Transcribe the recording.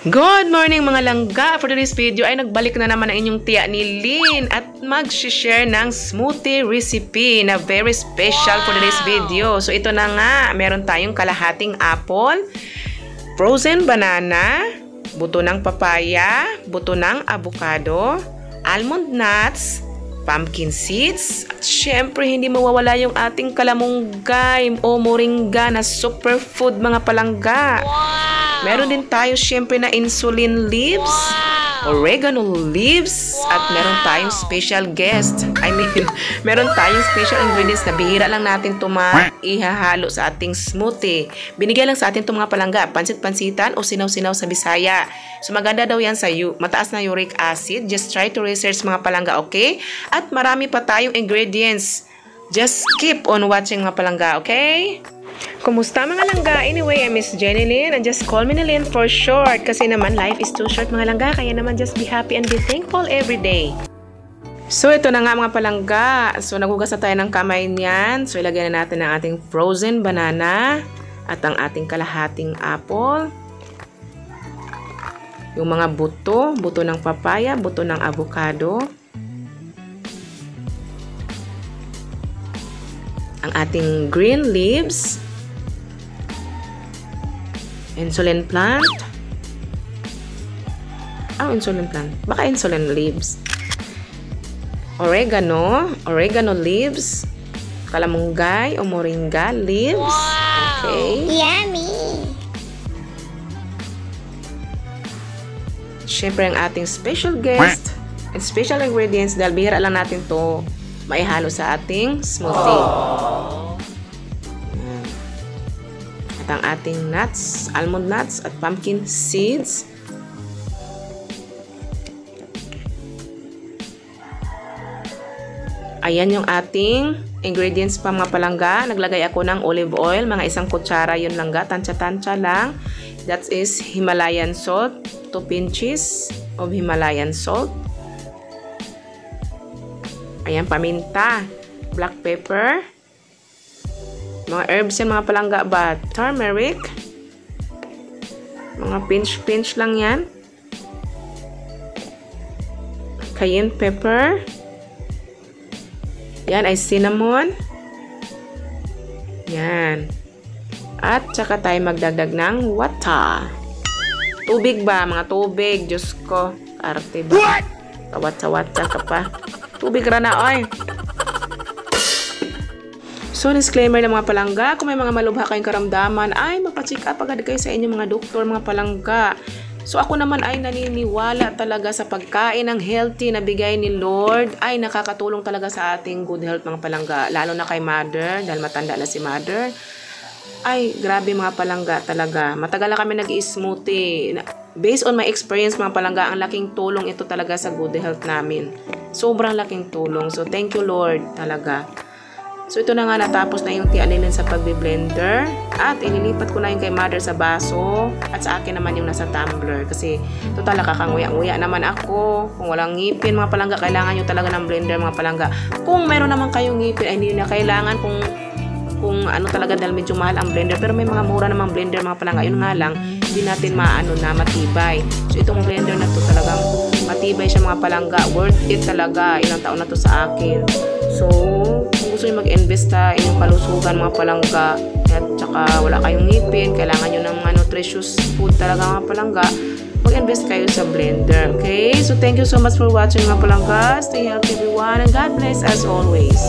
Good morning mga langga! For today's video ay nagbalik na naman ang inyong tiya ni Lynn at mag-share ng smoothie recipe na very special for today's video. So ito na nga, meron tayong kalahating apple, frozen banana, buto ng papaya, buto ng avocado, almond nuts, pumpkin seeds, at syempre hindi mawawala yung ating kalamunggay o moringa na superfood mga palangga. Meron din tayo syempre na insulin leaves, oregano leaves, at meron tayong special guest. Meron tayong special ingredients na bihira lang natin ihahalo sa ating smoothie. Binigay lang sa atin itong mga palangga, pansit-pansitan o sinaw-sinaw sa Bisaya. So maganda daw yan sa mataas na uric acid. Just try to research mga palangga, okay? At marami pa tayong ingredients. Just keep on watching mga palangga, okay? Kumusta mga langga? Anyway, I'm Miss Jenny Lynn and just call me na Lynn for short kasi naman life is too short mga langga, kaya naman just be happy and be thankful every day. So ito na nga mga palangga. So nagugas na tayo ng kamay niyan. So ilagay na natin ang ating frozen banana at ang ating kalahating apple. Yung mga buto ng papaya, buto ng avocado. Ang ating green leaves, insulin plant, insulin plant, baka insulin leaves, oregano leaves, kalamunggay o moringa leaves, okay, yummy! syempre ang ating special guest and special ingredients dahil bihira lang natin to maihalo sa ating smoothie. At ang ating nuts, almond nuts at pumpkin seeds. Ayan yung ating ingredients pa mga palangga. Naglagay ako ng olive oil, mga 1 kutsara yun langga, tansya-tansya lang. That is Himalayan salt, 2 pinches of Himalayan salt. Ayan, paminta, black pepper, mga herbs yan mga palangga ba, turmeric, mga pinch lang yan, cayenne pepper, yan ay cinnamon, yan, at saka tayo magdagdag ng water, tubig ba, mga tubig, Diyos ko, arte ba, tawat-tawat ka pa. Tubig ra na, oy. So, disclaimer ng mga palangga, kung may mga malubha kayong karamdaman, ay mapacheck up agad kayo sa inyong mga doktor, mga palangga. So, ako naman ay naniniwala talaga sa pagkain ng healthy na bigay ni Lord, ay nakakatulong talaga sa ating good health, mga palangga. Lalo na kay mother, dahil matanda na si mother. Ay, grabe mga palangga talaga. Matagal na kami nag-i-smoothie. Based on my experience mga palangga, ang laking tulong ito talaga sa good health namin. Sobrang laking tulong. So, thank you Lord talaga. So, ito na nga natapos na yung tialinin sa pagbe-blender. At inilipat ko na yung kay mother sa baso. At sa akin naman yung nasa tumbler. Kasi, total nakakanguya-nguya naman ako. Kung walang ngipin mga palangga, kailangan nyo talaga ng blender mga palangga. Kung mayroon naman kayong ngipin, ay hindi na kailangan kung ano talaga dahil medyo mahal ang blender. Pero may mga mura namang blender mga palangga. Yun nga lang, hindi natin matibay. So, itong blender na to talagang matibay siya mga palangga. Worth it talaga. Ilang taon na to sa akin. So, kung gusto nyo mag-invest sa inyong kalusugan mga palangga at saka wala kayong ngipin, kailangan nyo ng nutritious food talaga mga palangga, mag-invest kayo sa blender. Okay? So, thank you so much for watching mga palangga. Stay healthy everyone and God bless as always.